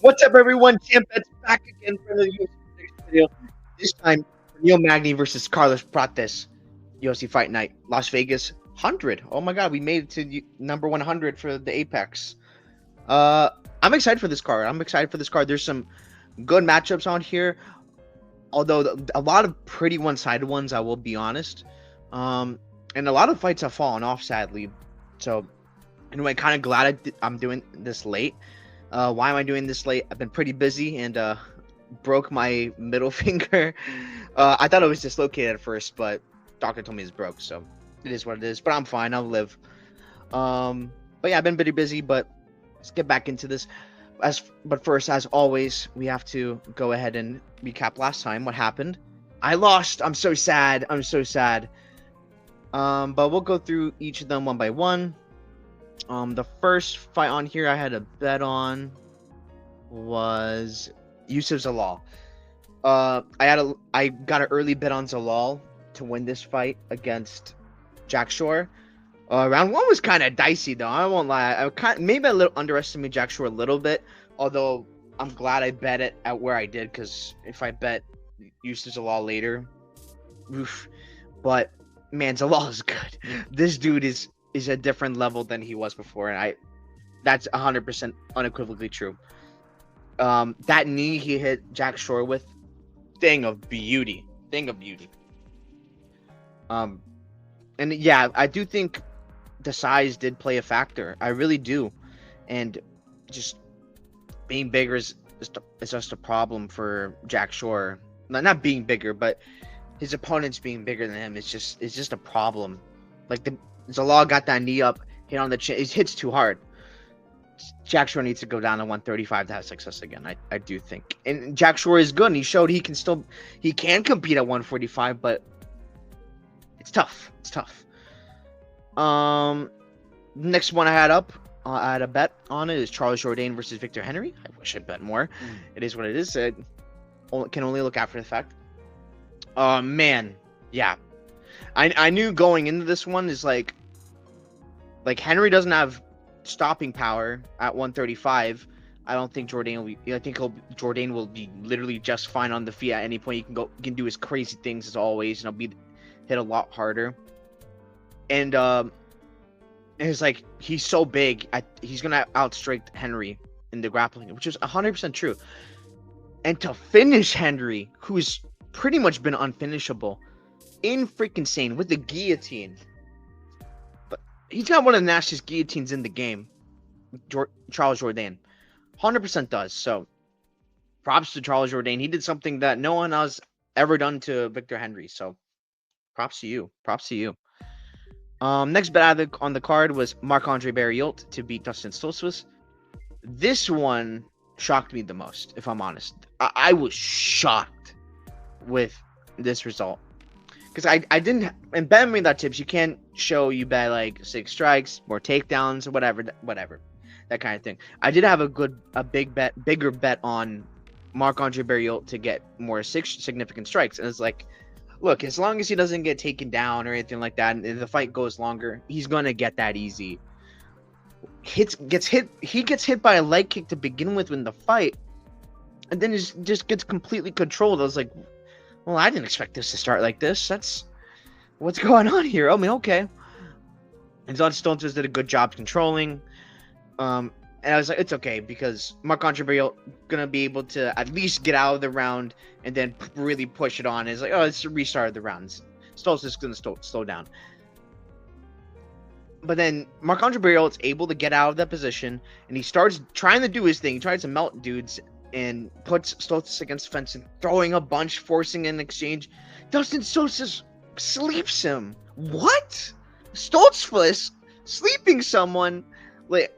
What's up, everyone? Champ Bet's back again for the UFC prediction video. This time, for Neil Magny versus Carlos Prates, UFC Fight Night, Las Vegas 100. Oh my God, we made it to number 100 for the Apex. I'm excited for this card. There's some good matchups on here, although a lot of pretty one-sided ones. I will be honest. And a lot of fights have fallen off, sadly. So, anyway, kind of glad I'm doing this late. Why am I doing this late? I've been pretty busy and broke my middle finger. I thought it was dislocated at first, but doctor told me it's broke, so it is what it is. But I'm fine. I'll live. But yeah, I've been pretty busy. But let's get back into this. But first, as always, we have to go ahead and recap last time what happened. I lost. I'm so sad. But we'll go through each of them one by one. The first fight on here I had a bet was Yusuf Zalal. I got an early bet on Zalal to win this fight against Jack Shore. Round one was kind of dicey though. I won't lie. Maybe a little underestimated Jack Shore a little bit. Although I'm glad I bet it at where I did, because if I bet Yusuf Zalal later, oof. But man, Zalal is good. This dude is a different level than he was before, and that's 100% unequivocally true. That knee he hit Jack Shore with, thing of beauty. And yeah, I do think the size did play a factor. I really do, and just being bigger is just a problem for Jack Shore. Not being bigger, but his opponents being bigger than him is just a problem. Like Zalal got that knee up, hit on the chin. It hits too hard. Jack Shore needs to go down to 135 to have success again. I do think. And Jack Shore is good, and he showed he can compete at 145, but it's tough. Next one I had a bet on it is Charles Jourdain versus Victor Henry. I wish I bet more. It is what it is. It can only look after the fact. Man, yeah. I knew going into this one is like Henry doesn't have stopping power at 135. I don't think Jourdain will be. I think Jourdain will be literally just fine on the feet at any point. He can do his crazy things as always, and he'll be hit a lot harder. And it's like he's so big, he's gonna outstrike Henry in the grappling, which is 100% true. And to finish Henry, who's pretty much been unfinishable, in freaking insane with the guillotine. But he's got one of the nastiest guillotines in the game. Charles Jourdain 100% does. So props to Charles Jourdain. He did something that no one else ever done to Victor Henry. So props to you. Next bet on the card was Marc-Andre Barriault to beat Dustin Stoltzfus. This one shocked me the most, if I'm honest. I was shocked with this result, because I didn't, and betting me that tips, you can't show you bet like 6 strikes, more takedowns, or whatever, that kind of thing. I did have a bigger bet on Marc-Andre Barriault to get more 6 significant strikes, and it's like, look, as long as he doesn't get taken down or anything like that, and the fight goes longer, he's gonna get that easy. He gets hit by a leg kick to begin with in the fight, and then it just gets completely controlled. I was like, well, I didn't expect this to start like this. That's what's going on here. I mean, okay. And Stoltzfus did a good job controlling. And I was like, it's okay, because Marc-Andre Barriault gonna be able to at least get out of the round and then really push it on. It's like, oh, let's restart the rounds. Stoltzfus is gonna slow down. But then Marc-Andre Barriault's able to get out of that position, and he starts trying to do his thing. He tries to melt dudes and puts Stoltzfus against the fence and throwing a bunch, forcing an exchange. Dustin Stoltzfus sleeps him. What? Stoltzfus sleeping someone? Like,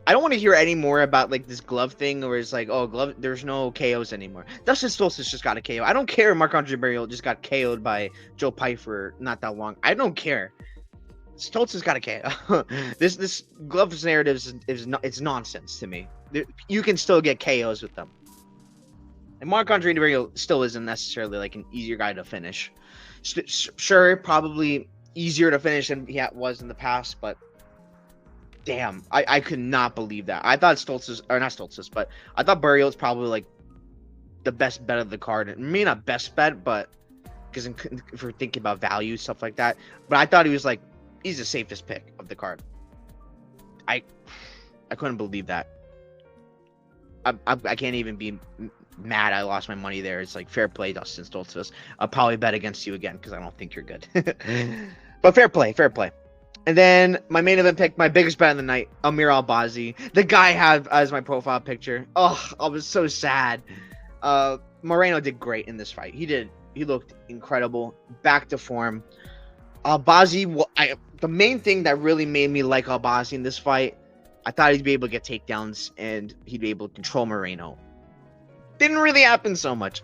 I don't want to hear any more about like this glove thing, where it's like, oh, glove, there's no KOs anymore. Dustin Stoltzfus just got a KO. I don't care if Marc-Andre Barriault just got KO'd by Joe Pyfer not that long. I don't care. Stoltzfus got a KO. This gloves narrative it's nonsense to me. You can still get KOs with them. And Marc-Andre Barriault still isn't necessarily like an easier guy to finish. Sure, probably easier to finish than he was in the past, but damn, I could not believe that. I thought Stoltz's, or not Stoltz's, but I thought Barrios probably like the best bet of the card. Maybe not best bet, but because if we're thinking about value, stuff like that. But I thought he was like, he's the safest pick of the card. I couldn't believe that. I can't even be mad I lost my money there. It's like fair play, Dustin Stoltzfus. I'll probably bet against you again because I don't think you're good. But fair play, fair play. And then my main event pick, my biggest bet of the night, Amir Albazi. The guy I had as my profile picture. Oh, I was so sad. Moreno did great in this fight. He looked incredible, back to form. Albazi, the main thing that really made me like Albazi in this fight, I thought he'd be able to get takedowns and he'd be able to control Moreno. Didn't really happen so much.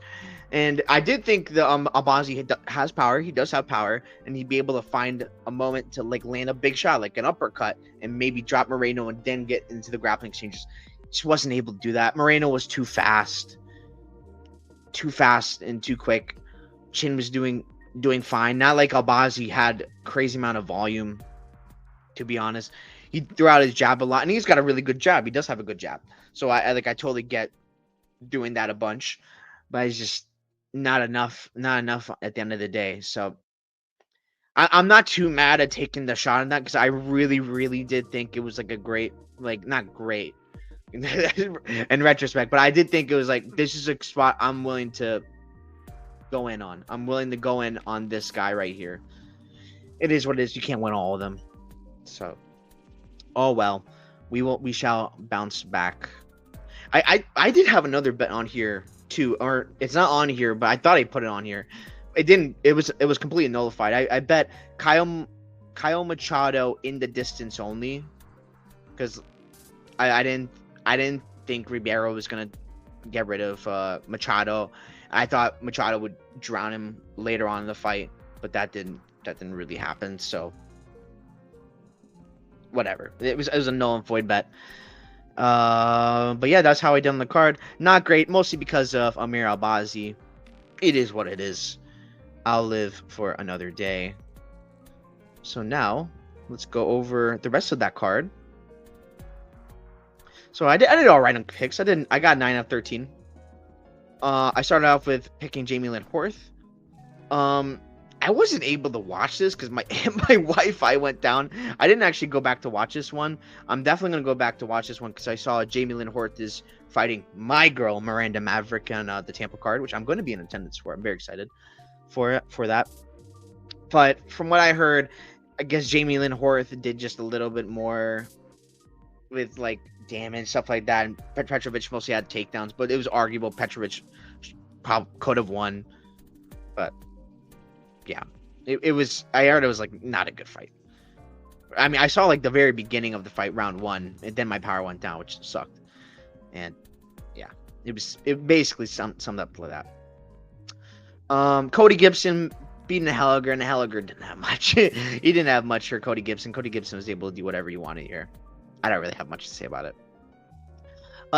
And I did think the Albazi has power. He does have power, and he'd be able to find a moment to like land a big shot, like an uppercut, and maybe drop Moreno and then get into the grappling exchanges. Just wasn't able to do that. Moreno was too fast and too quick. Chin was doing fine. Not like Albazi had crazy amount of volume. To be honest, he threw out his jab a lot, and he's got a really good jab. He does have a good jab. So I totally get doing that a bunch, but it's just not enough at the end of the day. So I'm not too mad at taking the shot on that because I really did think it was like a great, like not great in retrospect, but I did think it was like, this is a spot I'm willing to go in on. I'm willing to go in on this guy right here. It is what it is. You can't win all of them. So, oh well, we shall bounce back. I did have another bet on here too, or it's not on here, but I thought I put it on here. It didn't. It was completely nullified. I bet Kyle Machado in the distance only, because I didn't think Ribeiro was gonna get rid of Machado. I thought Machado would drown him later on in the fight, but that didn't really happen. So whatever. It was a null and void bet. But yeah, that's how I done the card. Not great, mostly because of Amir Albazi. It is what it is. I'll live for another day. So now, let's go over the rest of that card. So I did all right on picks. I got 9 out of 13. I started off with picking Jamie Lynn Horth. I wasn't able to watch this because my Wi-Fi went down. I didn't actually go back to watch this one. I'm definitely gonna go back to watch this one because I saw Jamie Lynn Horth is fighting my girl Miranda Maverick on the Tampa card, which I'm going to be in attendance for. I'm very excited for that. But from what I heard, I guess Jamie Lynn Horth did just a little bit more with like damage, stuff like that. And Petrovic mostly had takedowns, but it was arguable Petrovic probably could have won. But yeah, it was. I heard it was like not a good fight. I mean, I saw like the very beginning of the fight, round 1, and then my power went down, which sucked. And yeah, it basically summed up to that. Cody Gibson beating the Helliger, and the Helliger didn't have much. He didn't have much for Cody Gibson. Cody Gibson was able to do whatever he wanted here. I don't really have much to say about it.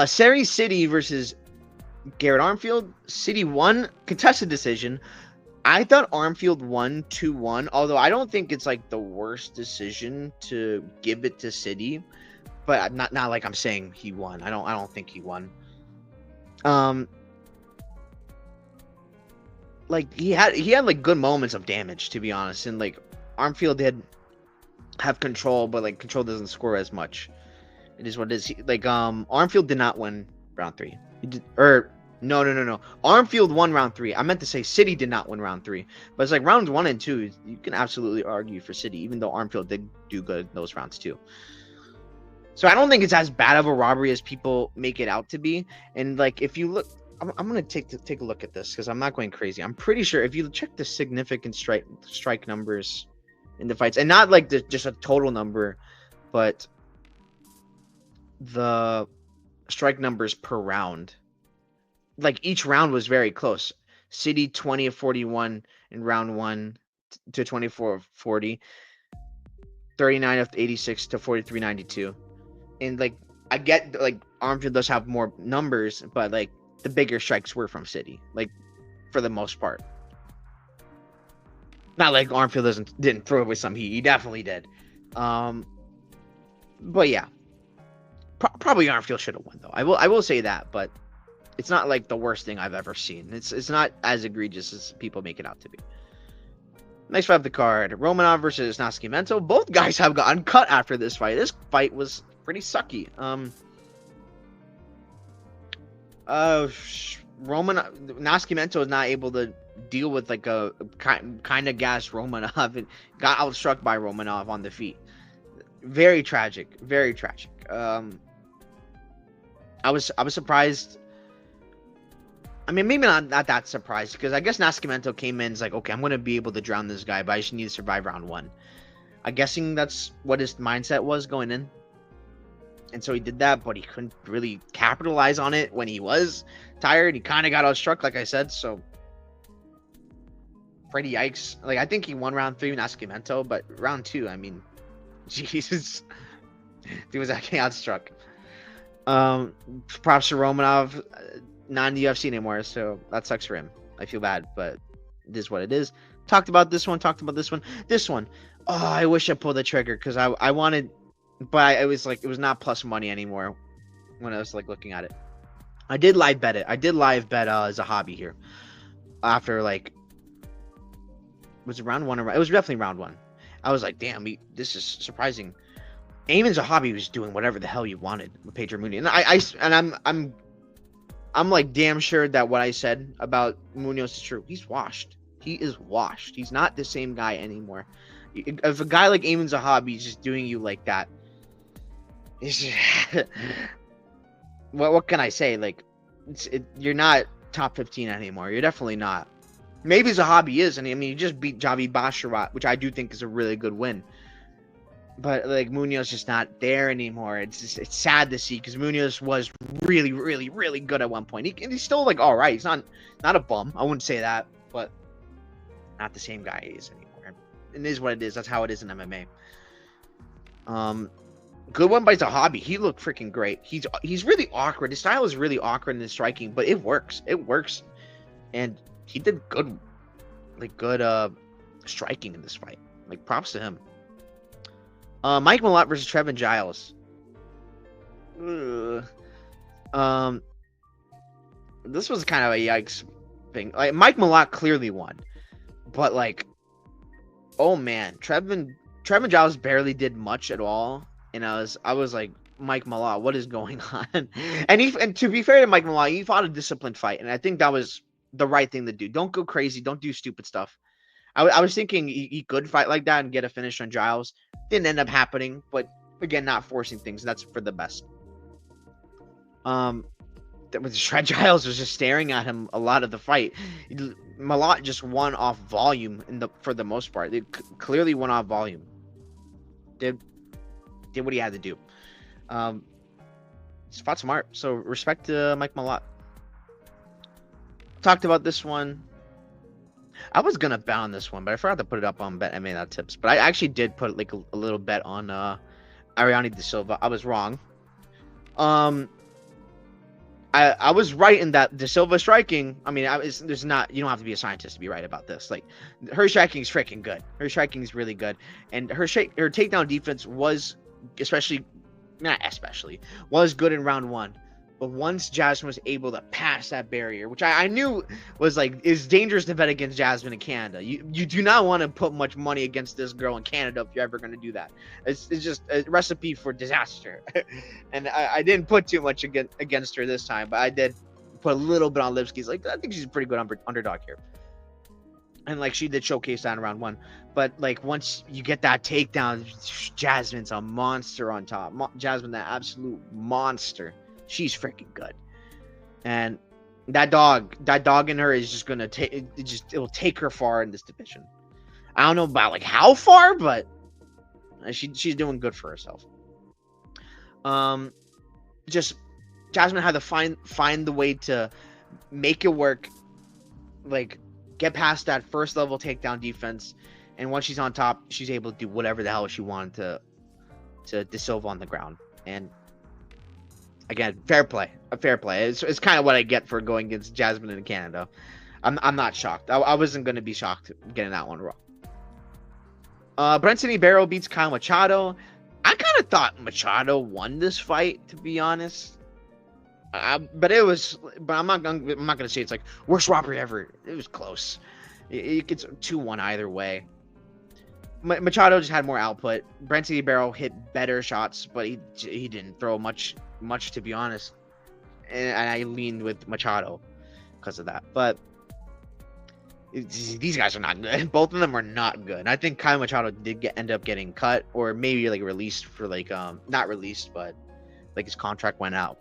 Seri City versus Garrett Armfield. City won, contested decision. I thought Armfield won 2-1, although I don't think it's like the worst decision to give it to City, but not like I'm saying he won. I don't think he won. Like he had like good moments of damage, to be honest, and like Armfield did have control, but like control doesn't score as much. It is what it is. Armfield did not win round 3. He did, or no. Armfield won round 3. I meant to say City did not win round 3. But it's like rounds 1 and 2, you can absolutely argue for City, even though Armfield did do good in those rounds too. So I don't think it's as bad of a robbery as people make it out to be. And like if you look, I'm gonna take a look at this because I'm not going crazy. I'm pretty sure if you check the significant strike numbers in the fights, and not like just a total number, but the strike numbers per round, like each round was very close. City 20 of 41 in round 1 to 24 of 40, 39 of 86 to 43.92. And like I get like Armfield does have more numbers, but like the bigger strikes were from City, like for the most part. Not like Armfield didn't throw away some heat. He definitely did. But But yeah, probably Armfield should have won though. I will say that, but it's not like the worst thing I've ever seen. It's not as egregious as people make it out to be. Next fight of the card, Romanov versus Nascimento. Both guys have gotten cut after this fight. This fight was pretty sucky. Nascimento is not able to deal with like a kind of gas Romanov and got outstruck by Romanov on the feet. Very tragic. Very tragic. I was surprised. I mean, maybe not that surprised, because I guess Nascimento came in and is like, okay, I'm going to be able to drown this guy, but I just need to survive round one. I'm guessing that's what his mindset was going in. And so he did that, but he couldn't really capitalize on it when he was tired. He kind of got outstruck, like I said, so Freddie yikes. Like, I think he won round 3 with Nascimento, but round 2, I mean, Jesus. Dude was actually outstruck. Props to Romanov. Not in the UFC anymore, so that sucks for him. I feel bad, but it is what it is. Talked about this one. This one. Oh, I wish I pulled the trigger, because I wanted, but it was like, it was not plus money anymore when I was like looking at it. I did live bet it. As a hobby here. After like, was it round 1 or it was definitely round 1. I was like, damn, this is surprising. Eamon Zahabi was doing whatever the hell you wanted with Pedro Munhoz, and I'm like damn sure that what I said about Munoz is true. He's washed. He is washed. He's not the same guy anymore. If a guy like Eamon Zahabi is just doing you like that, what can I say? Like, you're not top 15 anymore. You're definitely not. Maybe Zahabi is, and I mean, you just beat Javi Basharat, which I do think is a really good win. But like, Munoz just not there anymore. It's sad to see, because Munoz was really, really, really good at one point. He's still like all right. He's not a bum. I wouldn't say that, but not the same guy he is anymore. It is what it is. That's how it is in MMA. Good one by Zahabi. He looked freaking great. He's really awkward. His style is really awkward in his striking, but it works. It works, and he did good striking in this fight. Like, props to him. Mike Malott versus Trevin Giles. This was kind of a yikes thing. Like, Mike Malott clearly won, but like, oh man, Trevin Giles barely did much at all, and I was like, Mike Malott, what is going on? And to be fair to Mike Malott, he fought a disciplined fight, and I think that was the right thing to do. Don't go crazy. Don't do stupid stuff. I was thinking he could fight like that and get a finish on Giles. Didn't end up happening, but again, not forcing things. That's for the best. Giles was just staring at him a lot of the fight. Malott just won off volume for the most part. They clearly won off volume. Did what he had to do. Just fought smart. So respect to Mike Malott. Talked about this one. I was gonna bet on this one, but I forgot to put it up on BetMA.tips. But I actually did put like a little bet on Ariane De Silva. I was wrong. I was right in that De Silva striking. I mean, there's not, you don't have to be a scientist to be right about this. Like, her striking is freaking good. Her striking is really good, and her takedown defense was was good in round 1. But once Jasmine was able to pass that barrier, which I knew was like, is dangerous to bet against Jasmine in Canada. You do not want to put much money against this girl in Canada if you're ever going to do that. It's just a recipe for disaster. And I didn't put too much against her this time, but I did put a little bit on Lipsky's. Like, I think she's a pretty good underdog here. And like, she did showcase that in round 1. But like, once you get that takedown, Jasmine's a monster on top. Jasmine, that absolute monster. She's freaking good, and that dog in her is just gonna it'll take her far in this division. I don't know about like how far, but she's doing good for herself. Just Jasmine had to find the way to make it work, like get past that first level takedown defense, and once she's on top, she's able to do whatever the hell she wanted to De Silva on the ground. And again, fair play. It's kind of what I get for going against Jasmine in Canada. I'm not shocked. I wasn't going to be shocked getting that one wrong. Brenton Ibero beats Kyle Machado. I kind of thought Machado won this fight, to be honest. But I'm not gonna say it's like worst robbery ever. It was close. It gets 2-1 either way. Machado just had more output. Brent Barrow hit better shots, but he didn't throw much to be honest. And I leaned with Machado because of that. But these guys are not good. Both of them are not good. I think Kyle Machado did end up getting cut, or maybe like released for like not released, but like his contract went out.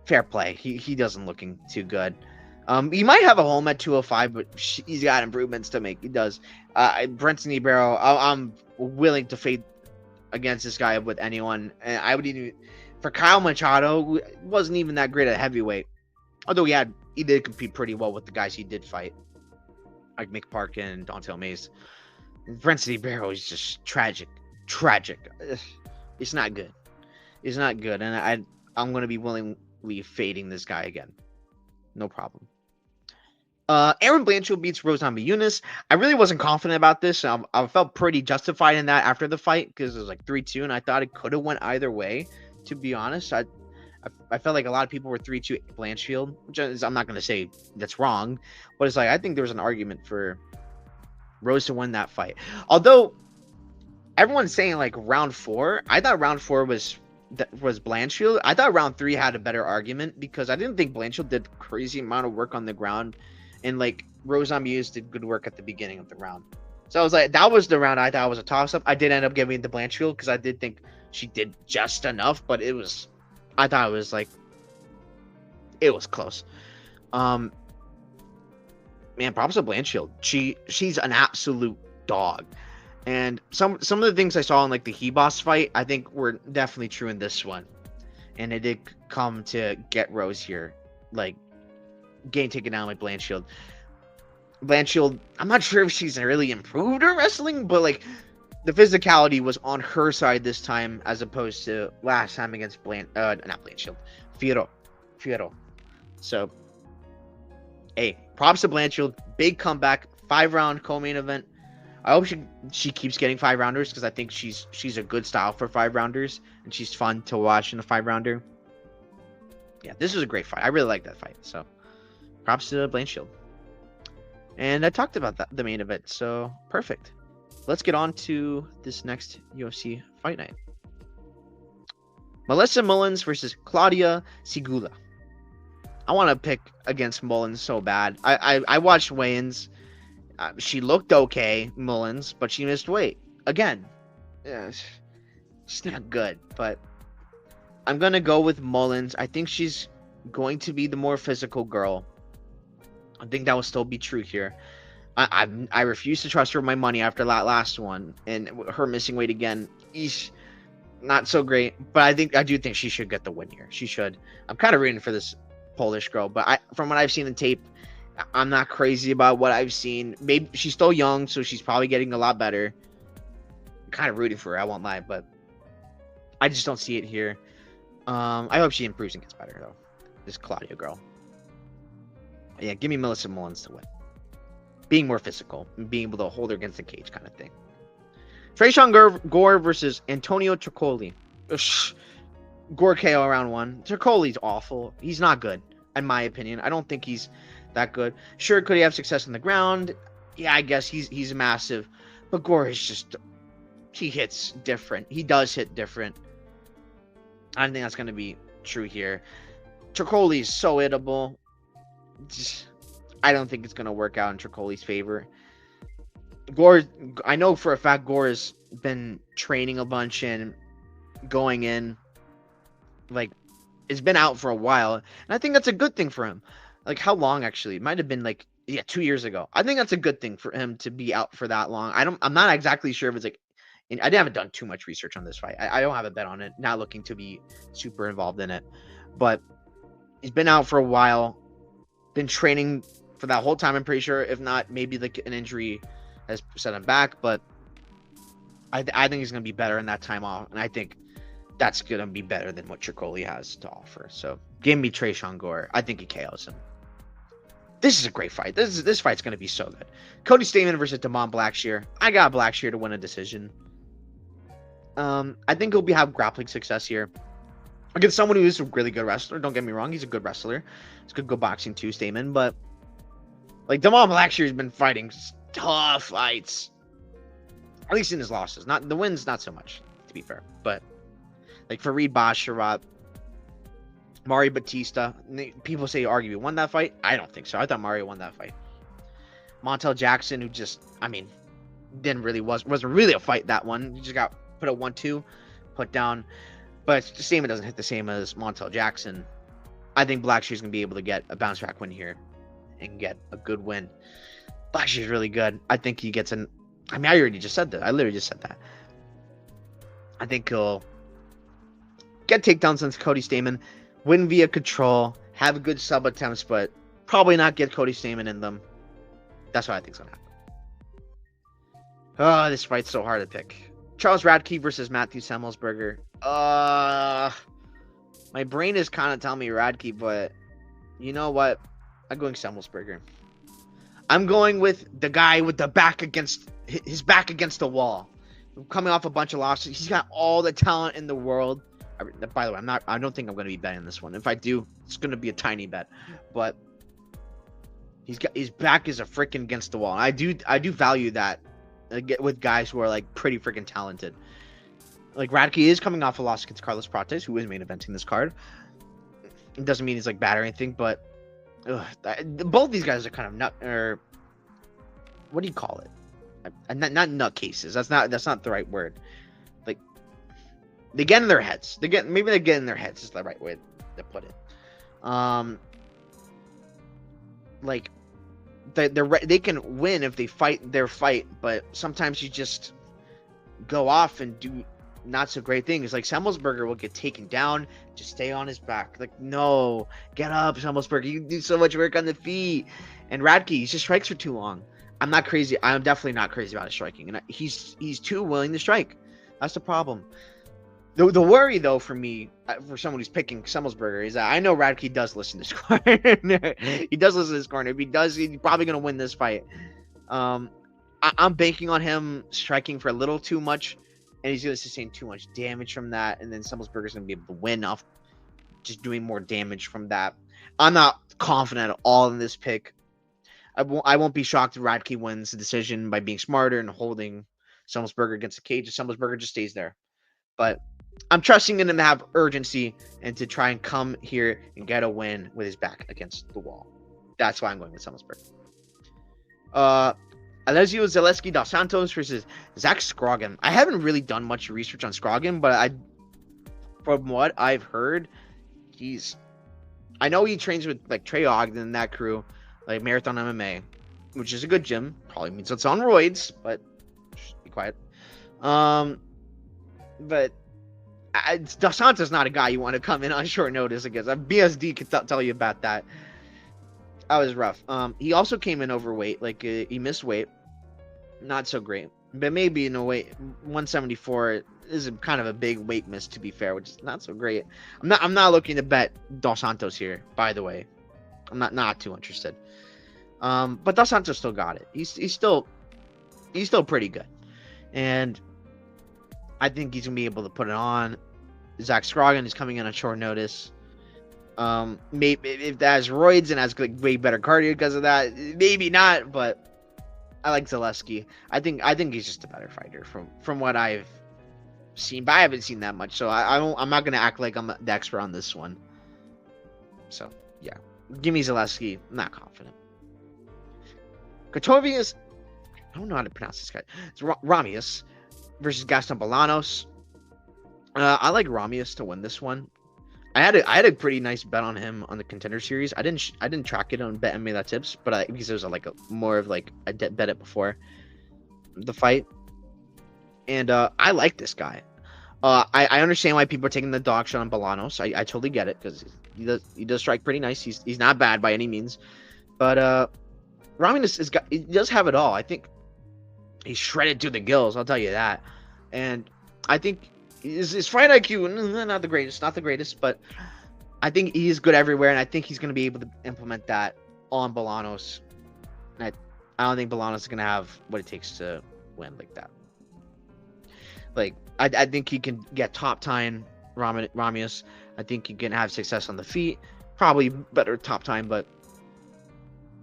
Fair play. He doesn't looking too good. He might have a home at 205, but he's got improvements to make. He does. Brenton Barrow, I'm willing to fade against this guy with anyone, and I would even for Kyle Machado, wasn't even that great at heavyweight. Although he did compete pretty well with the guys he did fight, like Mick Parkin and Dontel Mays. Brenton Barrow is just tragic. It's not good. It's not good, and I'm gonna be willingly fading this guy again. No problem. Aaron Blanchfield beats Rose Namajunas. I really wasn't confident about this. I felt pretty justified in that after the fight because it was like 3-2, and I thought it could have went either way. To be honest, I felt like a lot of people were 3-2 Blanchfield, which is, I'm not going to say that's wrong, but it's like I think there was an argument for Rose to win that fight. Although everyone's saying like round 4, I thought round 4 was Blanchfield. I thought round 3 had a better argument because I didn't think Blanchfield did a crazy amount of work on the ground, and like Rose Namajunas did good work at the beginning of the round. So I was like, that was the round I thought was a toss-up. I did end up giving it to Blanchfield because I did think she did just enough, but I thought it was like, it was close. Man, props to Blanchfield. She's an absolute dog. And some of the things I saw in like the He-Boss fight, I think were definitely true in this one. And it did come to get Rose here, like getting taken down by Blanchfield. Blanchfield, I'm not sure if she's really improved her wrestling, but like the physicality was on her side this time as opposed to last time against not Blanchfield, Fierro. So, hey, props to Blanchfield. Big comeback, 5-round co-main event. I hope she keeps getting 5-rounders because I think she's a good style for 5-rounders, and she's fun to watch in a 5-rounder. Yeah, this was a great fight. I really like that fight. So, props to Blanchfield. And I talked about the main event, so perfect. Let's get on to this next UFC fight night. Melissa Mullins versus Claudia Segula. I want to pick against Mullins so bad. I watched weigh-ins. She looked okay, Mullins, but she missed weight. Again, yeah, she's not good, but I'm going to go with Mullins. I think she's going to be the more physical girl. I think that will still be true here. I refuse to trust her with my money after that last one, and her missing weight again. Eesh, not so great, but I do think she should get the win here. She should. I'm kind of rooting for this Polish girl, but from what I've seen in tape, I'm not crazy about what I've seen. Maybe she's still young, so she's probably getting a lot better. I'm kind of rooting for her, I won't lie, but I just don't see it here. I hope she improves and gets better though. This Claudia girl. Yeah, give me Melissa Mullins to win. Being more physical, and being able to hold her against the cage kind of thing. Tresean Gore versus Antonio Tricoli. Gore KO round 1. Tricoli's awful. He's not good, in my opinion. I don't think he's that good. Sure, could he have success on the ground? Yeah, I guess he's massive. But Gore is just... he hits different. He does hit different. I don't think that's going to be true here. Tricoli is so hittable. I don't think it's going to work out in Tricoli's favor. Gore, I know for a fact Gore has been training a bunch and going in. Like, it's been out for a while. And I think that's a good thing for him. Like, how long, actually? It might have been, like, 2 years ago. I think that's a good thing for him to be out for that long. I'm not exactly sure if it's, like... I haven't done too much research on this fight. I don't have a bet on it. Not looking to be super involved in it. But he's been out for a while. Been training for that whole time, I'm pretty sure. If not, maybe like an injury has set him back, but I think he's going to be better in that time off, and I think that's going to be better than what Tricoli has to offer. So give me Tresean Gore. I think he KOs him. This is a great fight. This fight's going to be so good. Cody Stamann versus Damon Blackshear. I got Blackshear to win a decision. I think he'll have grappling success here against someone who is a really good wrestler. Don't get me wrong, he's a good wrestler. He's good go boxing too, Stamen. But like Damon Blackshear's been fighting tough fights, at least in his losses. Not the wins, not so much, to be fair. But like Farid Basharat, Mario Batista, people say arguably won that fight. I don't think so. I thought Mario won that fight. Montel Jackson, who just, I mean, wasn't really a fight, that one. He just got put at 1-2, put down. But Stamen doesn't hit the same as Montel Jackson. I think Blackshear's gonna be able to get a bounce back win here and get a good win. Blackshear's really good. I think he gets an. I mean, I already just said that. I literally just said that. I think he'll get takedowns against Cody Stamen, win via control, have good sub attempts, but probably not get Cody Stamen in them. That's what I think's gonna happen. Oh, this fight's so hard to pick. Charles Radke versus Matthew Semmelsberger. My brain is kind of telling me Radke, but you know what? I'm going Semmelsberger. I'm going with the guy with the back against his back against the wall, coming off a bunch of losses. He's got all the talent in the world. By the way, I don't think I'm going to be betting this one. If I do, it's going to be a tiny bet. But he's got his back is a freaking against the wall. And I do value that with guys who are like pretty freaking talented. Like Radke is coming off a loss against Carlos Prates, who is main eventing this card. It doesn't mean he's like bad or anything, but both these guys are kind of nut, or what do you call it? Not nutcases. That's not the right word. Like they get in their heads. Maybe they get in their heads is the right way to put it. Like they can win if they fight their fight, but sometimes you just go off and do not so great things. Like Semmelsberger will get taken down, just stay on his back. Like, no, get up, Semmelsberger. You do so much work on the feet. And Radke, he just strikes for too long. I'm not crazy. I'm definitely not crazy about his striking, and he's too willing to strike. That's the problem. The worry though for me, for someone who's picking Semmelsberger, is that I know Radke does listen to this corner. He does listen to this corner. If he does, he's probably gonna win this fight. I'm banking on him striking for a little too much, and he's going to sustain too much damage from that, and then Semmelsberger's going to be able to win off just doing more damage from that. I'm not confident at all in this pick. I won't be shocked if Radke wins the decision by being smarter and holding Semmelsberger against the cage, if Semmelsberger just stays there. But I'm trusting in him to have urgency and to try and come here and get a win with his back against the wall. That's why I'm going with Semmelsberger. Alessio Zaleski dos Santos versus Zach Scroggin. I haven't really done much research on Scroggin, but from what I've heard, I know he trains with like Trey Ogden and that crew, like Marathon MMA, which is a good gym. Probably means it's on roids, but just be quiet. But dos Santos is not a guy you want to come in on short notice against. BSD could tell you about that. That was rough. He also came in overweight. Like he missed weight. Not so great. But maybe in a way, 174 is kind of a big weight miss, to be fair, which is not so great. I'm not looking to bet Dos Santos here, by the way. I'm not too interested. But Dos Santos still got it. He's still pretty good. And I think he's gonna be able to put it on. Zach Scroggin is coming in on short notice. Maybe if that has roids and has like way better cardio because of that, maybe not, but I like Zaleski. I think he's just a better fighter from what I've seen, but I haven't seen that much, so I'm not gonna act like I'm the expert on this one. So yeah, give me Zaleski. I'm not confident. Kotovius, I don't know how to pronounce this guy. It's Ramius versus Gaston Bolanos. I like Ramius to win this one. I had a pretty nice bet on him on the Contender Series. I didn't track it on Bet Tips, but because it was more of like I bet it before the fight, and I like this guy. I understand why people are taking the dog shot on Bolanos. I totally get it because he does strike pretty nice. He's not bad by any means, but Ramius he does have it all. I think he's shredded to the gills. I'll tell you that, and I think. His fight IQ, not the greatest, but I think he is good everywhere, and I think he's going to be able to implement that on Bolanos. And I don't think Bolanos is going to have what it takes to win like that. Like, I think he can get top 10 Ramius. I think he can have success on the feet. Probably better top time, but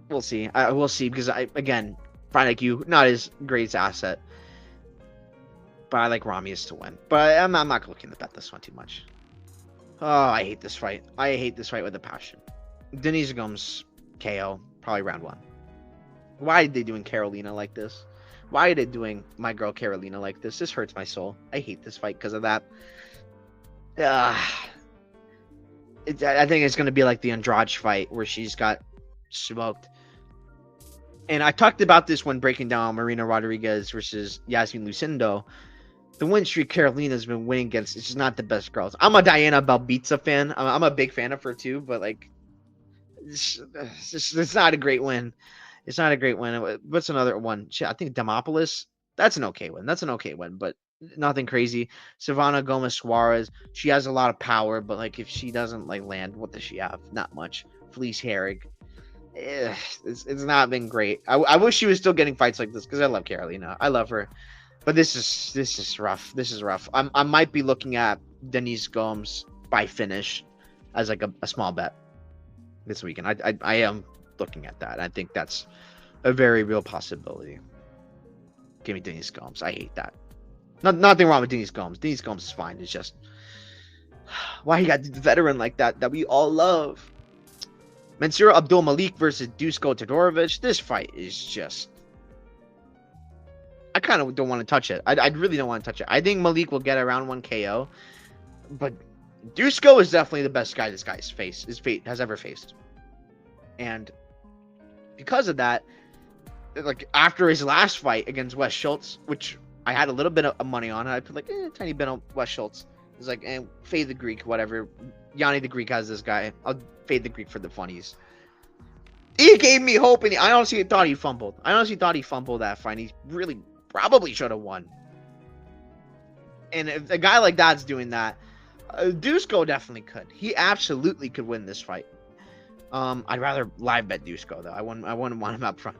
we'll see. We'll see because again, Fight IQ not his greatest asset, but I like Ramius to win. But I'm not looking to bet this one too much. Oh, I hate this fight. I hate this fight with a passion. Denise Gomes KO probably round 1. Why are they doing Carolina like this? Why are they doing my girl Carolina like this? This hurts my soul. I hate this fight because of that. I think it's going to be like the Andrade fight where she's got smoked. And I talked about this when breaking down Marina Rodriguez versus Yasmin Lucindo. The win streak Carolina's been winning against, it's just not the best girls. I'm a Diana Belbitsa fan. I'm a big fan of her too, but like, it's not a great win. It's not a great win. What's another one? Shit, I think Demopolis. That's an okay win. That's an okay win, but nothing crazy. Savannah Gomez Suarez. She has a lot of power, but like if she doesn't like land, what does she have? Not much. Felice Herrig. It's not been great. I wish she was still getting fights like this because I love Carolina. I love her, but this is rough. This is rough. I might be looking at Denise Gomes by finish as like a small bet this weekend. I am looking at that. I think that's a very real possibility. Give me Denise Gomes. I hate that. Nothing wrong with Denise Gomes. Denise Gomes is fine. It's just why you got the veteran like that we all love. Mansour Abdul Malik versus Dusko Todorovic. This fight is just, I kind of don't want to touch it. I really don't want to touch it. I think Malik will get around 1 KO, but Dusko is definitely the best guy this guy's has ever faced. And because of that, like after his last fight against Wes Schultz, which I had a little bit of money on, I put like a tiny bit on Wes Schultz. It's like, fade the Greek, whatever. Yanni the Greek has this guy. I'll fade the Greek for the funnies. He gave me hope, and I honestly thought he fumbled. I honestly thought he fumbled that fight. He really probably should have won. And if a guy like that's doing that, Dusko definitely could. He absolutely could win this fight. I'd rather live bet Dusko though. I wouldn't want him up front.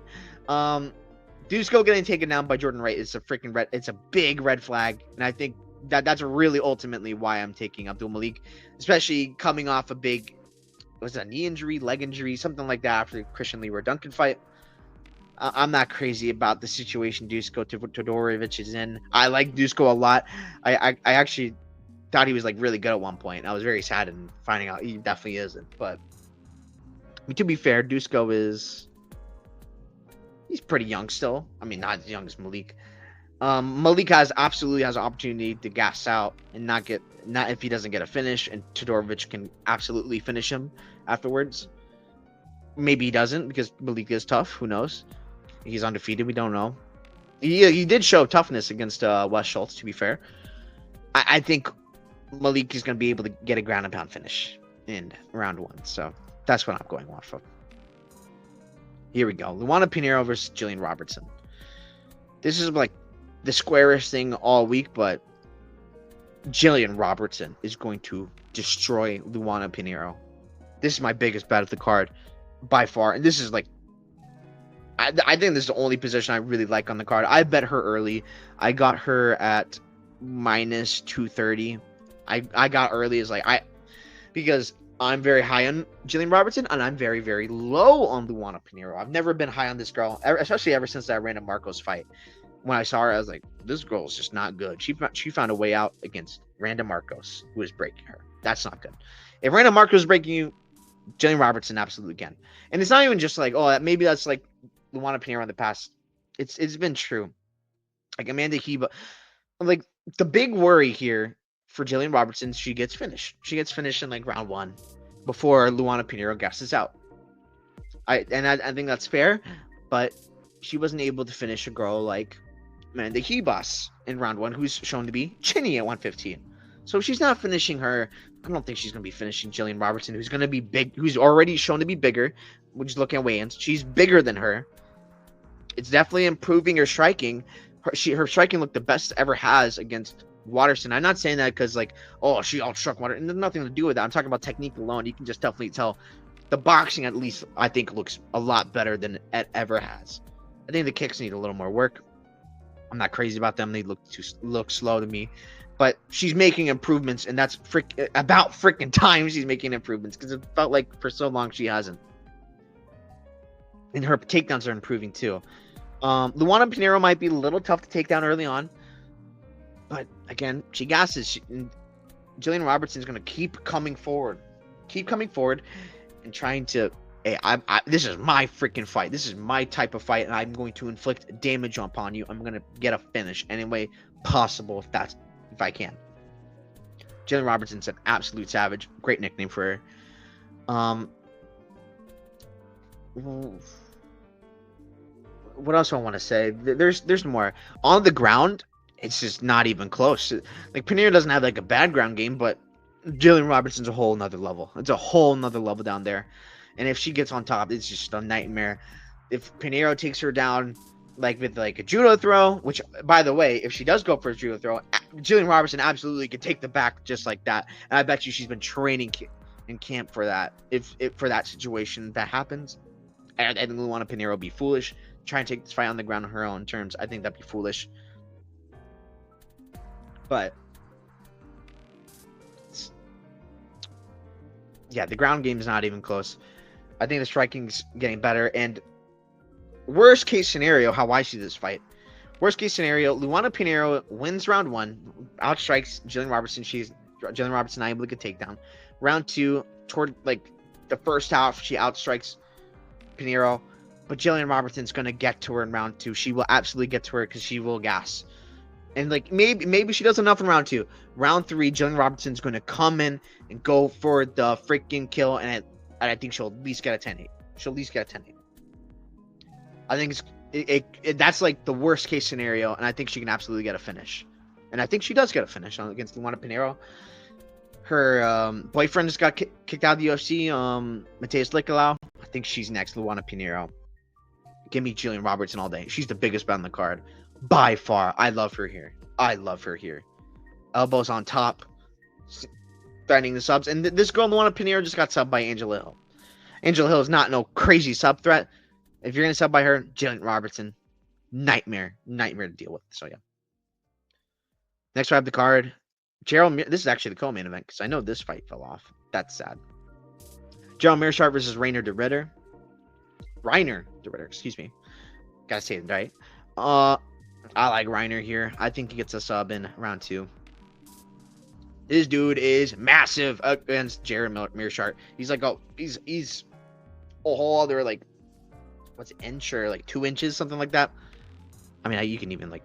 Dusko getting taken down by Jordan Wright is a freaking red. It's a big red flag, and I think that's really ultimately why I'm taking Abdul Malik, especially coming off a big, was it a knee injury, leg injury, something like that after the Christian Leroy Duncan fight. I'm not crazy about the situation Dusko Todorovic is in. I like Dusko a lot. I actually thought he was like really good at one point. I was very sad in finding out he definitely isn't. But I mean, to be fair, Dusko he's pretty young still. I mean, not as young as Malik. Malik absolutely has an opportunity to gas out and not if he doesn't get a finish, and Todorovic can absolutely finish him afterwards. Maybe he doesn't because Malik is tough. Who knows? He's undefeated. We don't know. He did show toughness against Wes Schultz, to be fair. I think Malik is going to be able to get a ground and pound finish in round 1. So that's what I'm going off of. Here we go. Luana Pinheiro versus Jillian Robertson. This is like the squarest thing all week, but Jillian Robertson is going to destroy Luana Pinheiro. This is my biggest bet of the card by far. And this is like, I think this is the only position I really like on the card. I bet her early. I got her at minus 230. I got early as like, because I'm very high on Jillian Robertson, and I'm very, very low on Luana Pinheiro. I've never been high on this girl, especially ever since that Randa Marcos fight. When I saw her, I was like, this girl is just not good. She found a way out against Randa Marcos, who is breaking her. That's not good. If Randa Marcos is breaking you, Jillian Robertson absolutely can. And it's not even just like, oh, maybe that's like Luana Pinheiro in the past. It's been true. Like Amanda Heba. Like, the big worry here for Jillian Robertson, she gets finished. She gets finished in like round 1 before Luana Pinheiro gasses out. I think that's fair, but she wasn't able to finish a girl like Amanda Hebas in round 1, who's shown to be chinny at 115. So if she's not finishing her, I don't think she's going to be finishing Jillian Robertson, who's going to be big, who's already shown to be bigger. We're just looking at weigh-ins. She's bigger than her. It's definitely improving her striking. Her striking looked the best it ever has against Waterson. I'm not saying that because like, oh, she outstruck Waterson. There's nothing to do with that. I'm talking about technique alone. You can just definitely tell the boxing, at least, I think looks a lot better than it ever has. I think the kicks need a little more work. I'm not crazy about them. They look slow to me. But she's making improvements, and that's about freaking time she's making improvements, because it felt like for so long she hasn't. And her takedowns are improving too. Luana Pinheiro might be a little tough to take down early on, but again, she gasses. Jillian Robertson's going to keep coming forward, and trying to. Hey, this is my freaking fight. This is my type of fight, and I'm going to inflict damage upon you. I'm going to get a finish any way possible if I can. Jillian Robertson's an absolute savage. Great nickname for her. What else do I want to say? There's more. On the ground, it's just not even close. Like, Pinheiro doesn't have like a bad ground game, but Jillian Robertson's a whole nother level. It's a whole nother level down there. And if she gets on top, it's just a nightmare. If Pinheiro takes her down like with like a judo throw, which, by the way, if she does go for a judo throw, Jillian Robertson absolutely could take the back just like that. And I bet you she's been training in camp for that. If for that situation that happens, I think Luana Pinheiro would be foolish. Try and take this fight on the ground on her own terms. I think that'd be foolish. But yeah, the ground game is not even close. I think the striking's getting better. And worst case scenario, how I see this fight. Worst case scenario, Luana Pinheiro wins round 1, outstrikes Jillian Robertson. Jillian Robertson not able to get takedown. Round 2, toward like the first half, she outstrikes Pinheiro. But Jillian Robertson's gonna get to her in round 2. She will absolutely get to her because she will gas. And like maybe she does enough in round 2. Round 3, Jillian Robertson's gonna come in and go for the freaking kill, and I think she'll at least get a 10-8. She'll at least get a 10-8. I think that's like the worst case scenario, and I think she can absolutely get a finish. And I think she does get a finish against Luana Pinheiro. Her boyfriend just got kicked out of the UFC. Mateus Nicolau. I think she's next. Luana Pinheiro. Give me Jillian Robertson all day. She's the biggest bet on the card. By far. I love her here. Elbows on top. Threatening the subs. And this girl, Luana Pinheiro, just got subbed by Angela Hill. Angela Hill is not no crazy sub threat. If you're going to sub by her, Jillian Robertson. Nightmare to deal with. So, yeah. Next, we have the card. This is actually the co-main event, because I know this fight fell off. That's sad. Gerald Meerschaert versus Reiner de Ritter, excuse me. Gotta say it right. I like Reiner here. I think he gets a sub in round 2. This dude is massive against Jared Meerschaert. He's like he's a whole other like, what's it, inch or like 2 inches, something like that. I mean, you can even like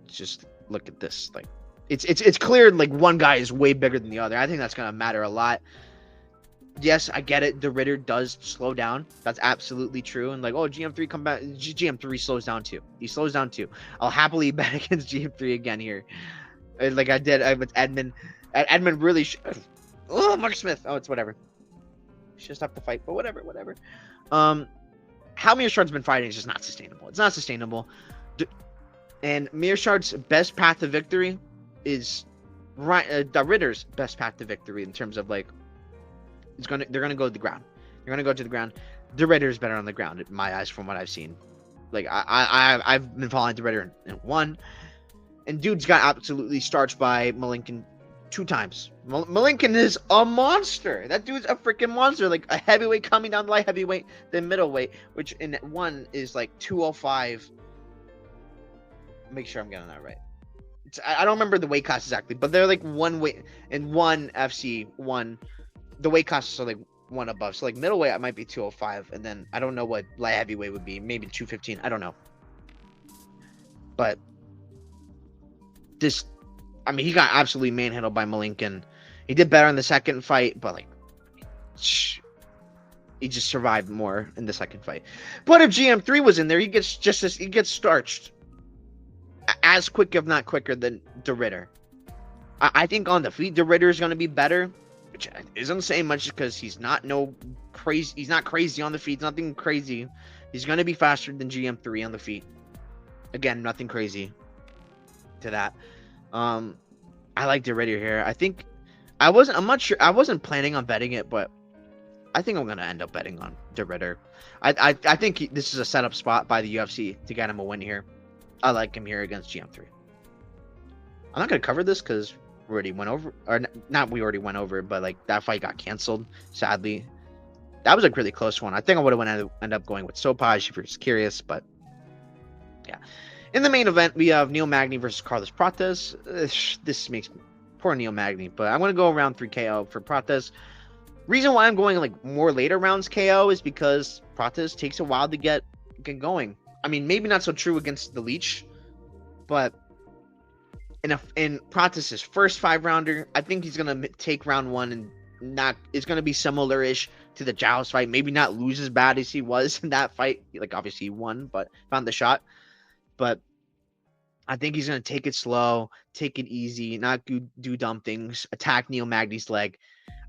just look at this. Like, it's clear like one guy is way bigger than the other. I think that's gonna matter a lot. Yes, I get it. The Ritter does slow down. That's absolutely true. And like, oh, GM3 come back. GM3 slows down too. He slows down too. I'll happily bet against GM3 again here, like I did with Edmund. Edmund really. Oh, Mark Smith. Oh, it's whatever. Should stop the fight, but whatever. How Meerschaert's been fighting is just not sustainable. It's not sustainable. And Meerschaert's best path to victory is the Ritter's best path to victory in terms of like. They're gonna go to the ground. They're gonna go to the ground. The Ritter is better on the ground in my eyes from what I've seen. Like I've been following the Ritter in 1, and dude's got absolutely starched by Malinkin 2 times. Malinkin is a monster. That dude's a freaking monster. Like a heavyweight coming down light heavyweight, then middleweight, which in 1 is like 205. Make sure I'm getting that right. I don't remember the weight class exactly, but they're like 1 weight in 1 FC 1. The weight classes are like 1 above. So like middleweight, I might be 205, and then I don't know what light heavyweight would be. Maybe 215. I don't know. But this, I mean, he got absolutely manhandled by Malinkin. He did better in the second fight, but like, he just survived more in the second fight. But if GM3 was in there, he gets starched as quick, if not quicker, than the Ritter. I think on the feet, the Ritter is going to be better. Which isn't saying much because he's not crazy. He's not crazy on the feet. Nothing crazy. He's gonna be faster than GM3 on the feet. Again, nothing crazy to that. I like the Ritter here. I think I'm not sure. I wasn't planning on betting it, but I think I'm gonna end up betting on the Ritter. I think this is a setup spot by the UFC to get him a win here. I like him here against GM3. I'm not gonna cover this because already went over, or not we already went over, but like that fight got canceled, sadly. That was a really close one. I think I would have ended up going with Sopaj if you're just curious, but yeah. In the main event, we have Neil Magny versus Carlos Prates. This makes poor Neil Magny, but I'm going to go around 3 KO for Prates. Reason why I'm going like more later rounds KO is because Prates takes a while to get going. I mean, maybe not so true against the Leech, but in Prates' first 5-rounder, I think he's going to take round 1 and not. It's going to be similar-ish to the Joust fight. Maybe not lose as bad as he was in that fight. Like, obviously he won, but found the shot. But I think he's going to take it slow, take it easy, not do dumb things, attack Neil Magny's leg.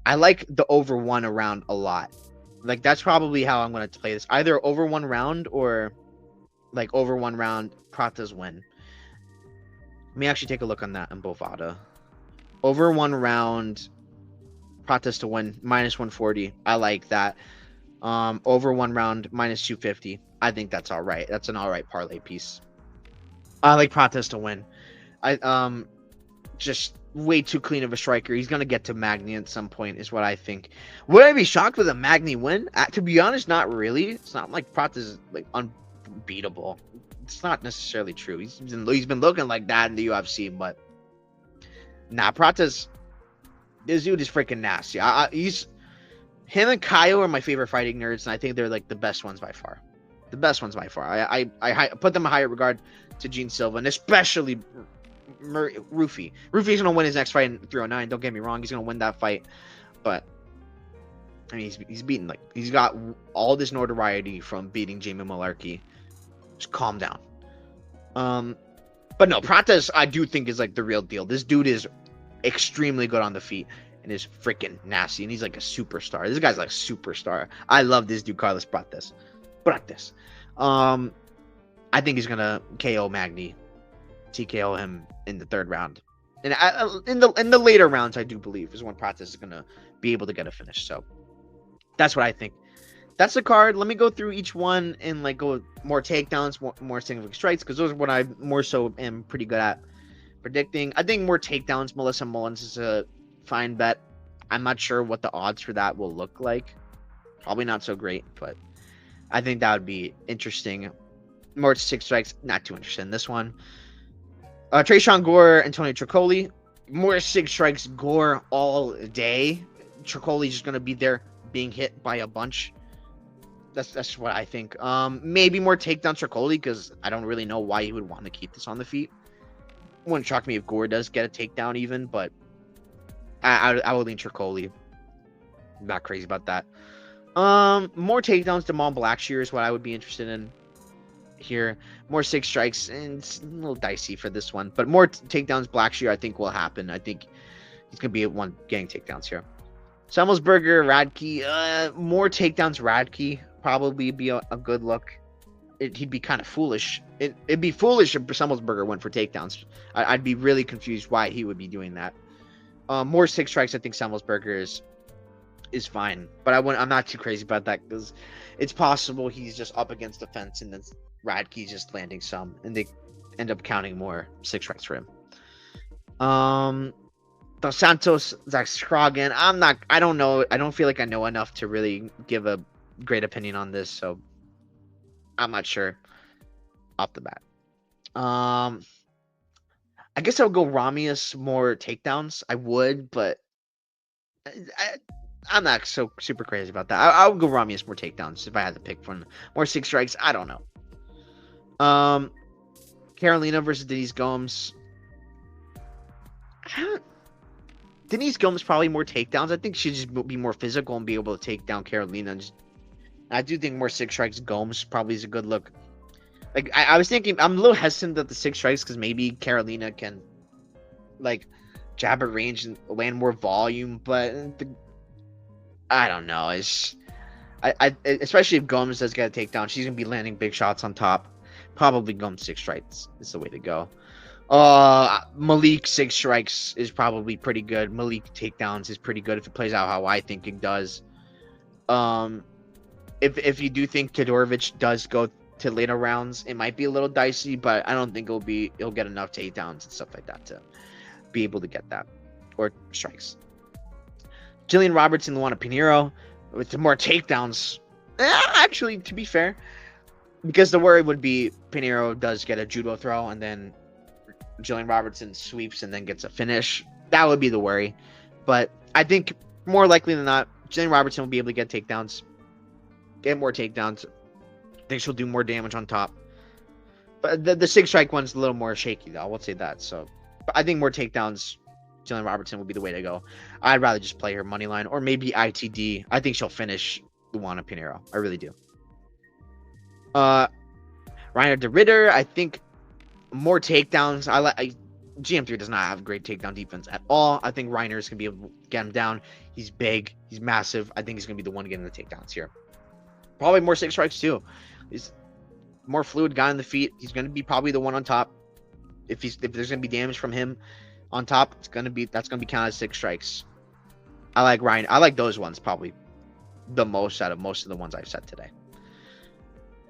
I like the over 1 round a lot. Like, that's probably how I'm going to play this. Either over 1 round or, like, over 1 round, Prates win. Let me actually take a look on that in Bovada. Over 1 round, Prates to win, -140. I like that. Over 1 round, -250. I think that's all right. That's an all right parlay piece. I like Prates to win. Just way too clean of a striker. He's gonna get to Magny at some point, is what I think. Would I be shocked with a Magny win? To be honest, not really. It's not like Prates is like unbeatable. It's not necessarily true. He's been looking like that in the UFC, but nah, Prates. This dude is freaking nasty. Him and Kaio are my favorite fighting nerds, and I think they're like the best ones by far. The best ones by far. I put them in higher regard to Gene Silva, and especially Rufy. Rufy's gonna win his next fight in 309. Don't get me wrong, he's gonna win that fight, but I mean he's beaten, like, he's got all this notoriety from beating Jamie Malarkey. Just calm down. But no, Prates I do think is like the real deal. This dude is extremely good on the feet and is freaking nasty, and he's like a superstar. This guy's like a superstar. I love this dude, Carlos Prates. I think he's gonna KO Magny, TKO him in the 3rd round, and in the later rounds, I do believe is when Prates is gonna be able to get a finish. So that's what I think. That's the card. Let me go through each one and like go more takedowns, more significant strikes, because those are what I more so am pretty good at predicting. I think more takedowns. Melissa Mullins is a fine bet. I'm not sure what the odds for that will look like. Probably not so great, but I think that would be interesting. More 6 strikes, not too interested in this one. Trayshawn Gore, Antonio Tricoli. More 6 strikes, Gore all day. Tricoli's just gonna be there being hit by a bunch. That's what I think. Maybe more takedowns Tricoli, because I don't really know why he would want to keep this on the feet. Wouldn't shock me if Gore does get a takedown even, but I would lean Tricoli. Not crazy about that. More takedowns to Mom Blackshear is what I would be interested in here. More 6 strikes, and it's a little dicey for this one, but more takedowns Blackshear I think will happen. I think he's gonna be one getting takedowns here. Semmelsberger, Radke, more takedowns Radke probably be a good look. He'd be kind of foolish. It'd be foolish if Semmelsberger went for takedowns. I'd be really confused why he would be doing that. More 6 strikes, I think Semmelsberger is fine, but I'm not too crazy about that, because it's possible he's just up against the fence and then Radke's just landing some, and they end up counting more 6 strikes for him. Dos Santos, Zach Scroggin. I don't know. I don't feel like I know enough to really give a great opinion on this, so I'm not sure off the bat. I guess I would go Ramius more takedowns. I would, but I'm not so super crazy about that. I would go Ramius more takedowns if I had to pick one. More 6 strikes. I don't know. Carolina versus Denise Gomes. Denise Gomes probably more takedowns. I think she'd just be more physical and be able to take down Carolina. I do think more 6 strikes Gomes probably is a good look. Like I was thinking, I'm a little hesitant at the 6 strikes because maybe Carolina can like jab at range and land more volume, but I don't know. I especially if Gomes does get a takedown, she's gonna be landing big shots on top. Probably Gomes 6 strikes is the way to go. Malik 6 strikes is probably pretty good. Malik takedowns is pretty good if it plays out how I think it does. If you do think Todorovic does go to later rounds, it might be a little dicey, but I don't think he'll get enough takedowns and stuff like that to be able to get that. or strikes. Jillian Robertson, Luana Pinheiro with more takedowns. Actually, to be fair, because the worry would be Pinheiro does get a judo throw and then Jillian Robertson sweeps and then gets a finish. That would be the worry. But I think more likely than not, Jillian Robertson will be able to get takedowns, get more takedowns. I think she'll do more damage on top. But the Sig Strike one's a little more shaky, though. I will say that. So, but I think more takedowns, Jillian Robertson would be the way to go. I'd rather just play her money line or maybe ITD. I think she'll finish Luana Pinheiro. I really do. Reiner de Ritter, I think more takedowns. GM3 does not have great takedown defense at all. I think Reiner's gonna be able to get him down. He's big. He's massive. I think he's gonna be the one getting the takedowns here. Probably more 6 strikes too. He's more fluid guy on the feet. He's gonna be probably the one on top. If there's gonna be damage from him on top, that's gonna be counted as 6 strikes. I like Reiner. I like those ones probably the most out of most of the ones I've said today.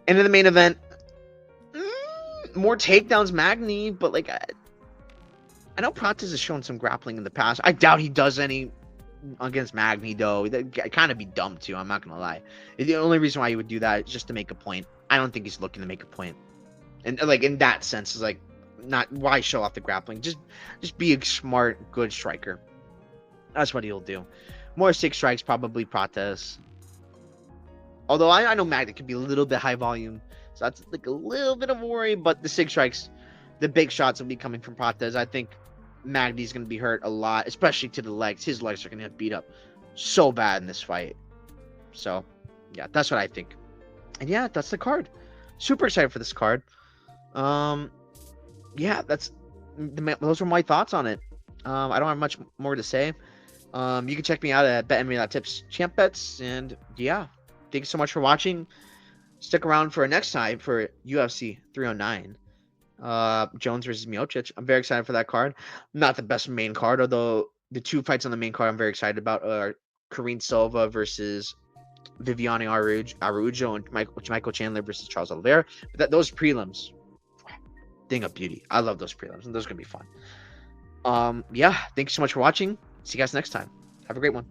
And in the main event, more takedowns, Magny, but like I know Prates has shown some grappling in the past. I doubt he does any against Magny though. That kind of be dumb too. I'm not gonna lie. The only reason why he would do that is just to make a point. I don't think he's looking to make a point, and like in that sense, is like not why show off the grappling. Just be a smart, good striker. That's what he'll do. More 6 strikes, probably Prates. Although I know Magny could be a little bit high volume, so that's like a little bit of a worry. But the 6 strikes, the big shots will be coming from Prates. I think Magny's going to be hurt a lot, especially to the legs. His legs are going to get beat up so bad in this fight. So, yeah, that's what I think. And yeah, that's the card. Super excited for this card. Yeah, those were my thoughts on it. I don't have much more to say. You can check me out at betnme.tips champ bets. And yeah, thank you so much for watching. Stick around for next time for UFC 309. Jones versus Miocic. I'm very excited for that card. Not the best main card, although the 2 fights on the main card I'm very excited about are Karine Silva versus Viviane Araujo and Michael Chandler versus Charles Oliveira. But those prelims, thing of beauty. I love those prelims, and those are gonna be fun. Yeah, thank you so much for watching. See you guys next time. Have a great one.